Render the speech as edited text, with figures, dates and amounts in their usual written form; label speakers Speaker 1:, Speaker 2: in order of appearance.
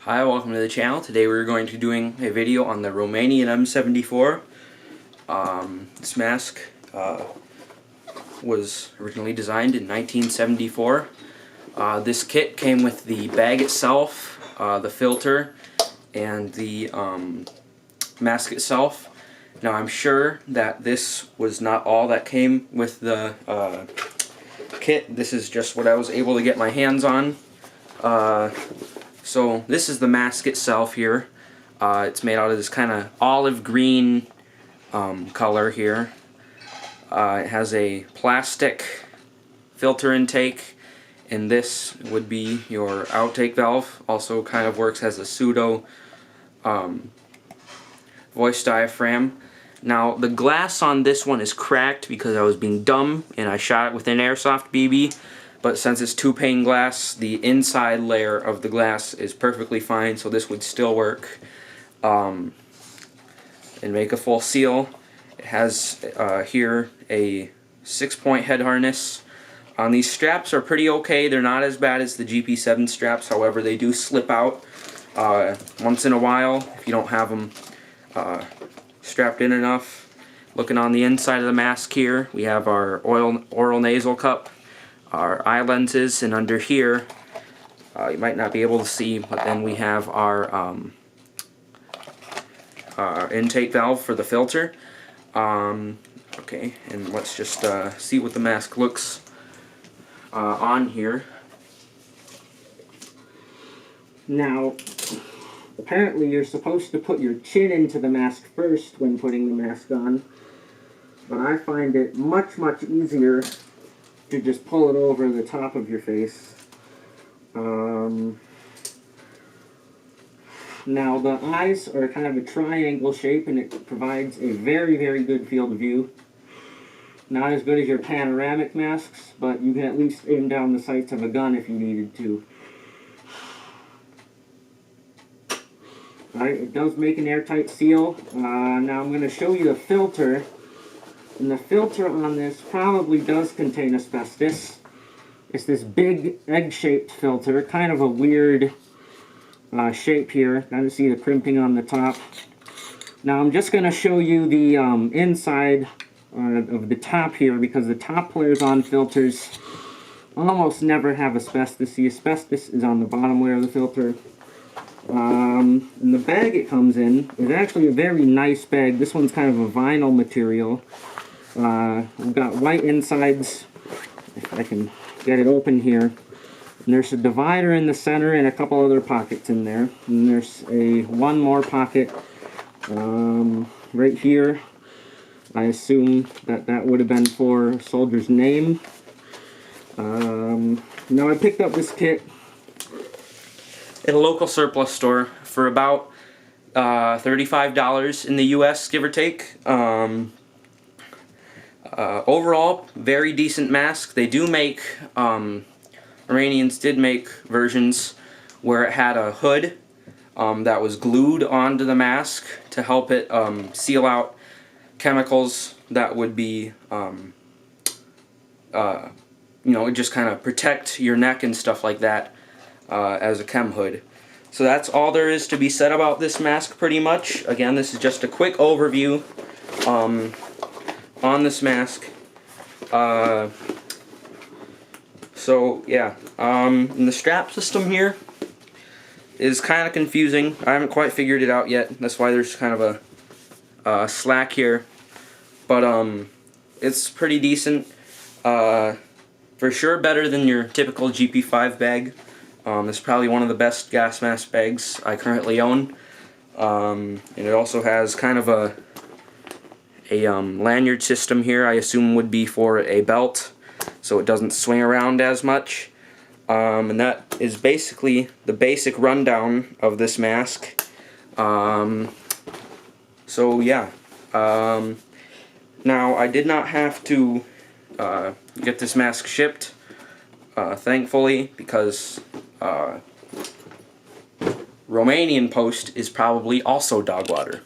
Speaker 1: Hi, welcome to the channel. Today we're going to be doing a video on the Romaian M74. This mask was originally designed in 1974. This kit came with the bag itself, the filter, and the mask itself. Now I'm sure that this was not all that came with the kit. This is just what I was able to get my hands on. So this is the mask itself here. It's made out of this kind of olive green color here. It has a plastic filter intake, and this would be your outtake valve. Also kind of works as a pseudo voice diaphragm. Now the glass on this one is cracked because I was being dumb and I shot it with an airsoft BB. But since it's two-pane glass, the inside layer of the glass is perfectly fine, so this would still work and make a full seal. It has here a 6-point head harness. These straps are pretty okay. They're not as bad as the GP7 straps, however they do slip out once in a while if you don't have them strapped in enough. Looking on the inside of the mask here, we have our oral nasal cup, our eye lenses, and under here you might not be able to see, but then we have our intake valve for the filter. Okay, and let's just see what the mask looks on here. Now, apparently you're supposed to put your chin into the mask first when putting the mask on, but I find it much easier to just pull it over the top of your face. Now the eyes are kind of a triangle shape, and it provides a very good field of view. Not as good as your panoramic masks, but you can at least aim down the sights of a gun if you needed to. Alright, it does make an airtight seal. Now I'm going to show you the filter. And the filter on this probably does contain asbestos. It's this big egg-shaped filter, kind of a weird shape here. Kind of see the crimping on the top. Now I'm just going to show you the inside of the top here, because the top layers on filters almost never have asbestos. The asbestos is on the bottom layer of the filter. And the bag it comes in is actually a very nice bag. This one's kind of a vinyl material. We've got white insides, if I can get it open here. And there's a divider in the center and a couple other pockets in there. And there's one more pocket right here. I assume that would have been for a soldier's name. Now I picked up this kit at a local surplus store for about $35 in the US, give or take. Overall, very decent mask. They do make, Romanians did make versions where it had a hood that was glued onto the mask to help it seal out chemicals that would be, just kind of protect your neck and stuff like that as a chem hood. So that's all there is to be said about this mask pretty much. Again, this is just a quick overview on this mask. So yeah, and the strap system here is kind of confusing. I haven't quite figured it out yet. That's why there's kind of a slack here, but it's pretty decent. For sure better than your typical GP5 bag. It's probably one of the best gas mask bags I currently own. And it also has kind of a lanyard system here. I assume would be for a belt, so it doesn't swing around as much. And that is basically the basic rundown of this mask. So yeah. Now I did not have to get this mask shipped, thankfully, because Romanian post is probably also dog water.